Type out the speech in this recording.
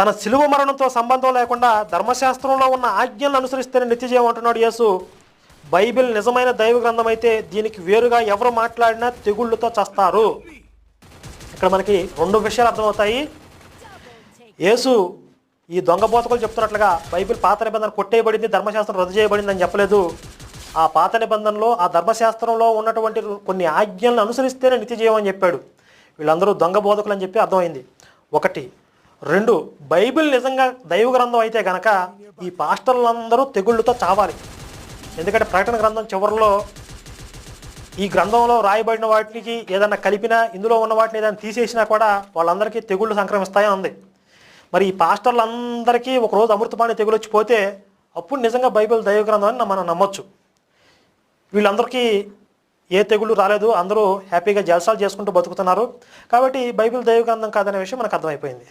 తన శిలువ మరణంతో సంబంధం లేకుండా ధర్మశాస్త్రంలో ఉన్న ఆజ్ఞలను అనుసరిస్తేనే నిత్యజీవం అంటున్నాడు యేసు. బైబిల్ నిజమైన దైవ గ్రంథం అయితే దీనికి వేరుగా ఎవరు మాట్లాడినా తెగుళ్ళతో చస్తారు. ఇక్కడ మనకి రెండు విషయాలు అర్థమవుతాయి. యేసు ఈ దొంగ బోధకులు చెప్తున్నట్లుగా బైబిల్ పాత నిబంధన కొట్టేయబడింది, ధర్మశాస్త్రం రద్దు చేయబడింది అని చెప్పలేదు. ఆ పాత నిబంధనలో ఆ ధర్మశాస్త్రంలో ఉన్నటువంటి కొన్ని ఆజ్ఞలను అనుసరిస్తేనే నిత్యజీవం అని చెప్పాడు. వీళ్ళందరూ దొంగ బోధకులు అని చెప్పి అర్థమైంది. ఒకటి. రెండు, బైబిల్ నిజంగా దైవ గ్రంథం అయితే గనక ఈ పాస్టర్లందరూ తెగుళ్ళతో చావాలి. ఎందుకంటే ప్రకటన గ్రంథం చివరిలో ఈ గ్రంథంలో రాయబడిన వాటికి ఏదైనా కలిపినా, ఇందులో ఉన్న వాటిని ఏదైనా తీసేసినా కూడా వాళ్ళందరికీ తెగుళ్ళు సంక్రమిస్తాయని ఉంది. మరి ఈ పాస్టర్లందరికీ ఒకరోజు అమృతపాణి తెగులు వచ్చిపోతే అప్పుడు నిజంగా బైబిల్ దైవ గ్రంథం అని మనం నమ్మొచ్చు. వీళ్ళందరికీ ఏ తెగుళ్ళు రాలేదు, అందరూ హ్యాపీగా జల్సాలు చేసుకుంటూ బతుకుతున్నారు. కాబట్టి బైబిల్ దైవ గ్రంథం కాదనే విషయం మనకు అర్థమైపోయింది.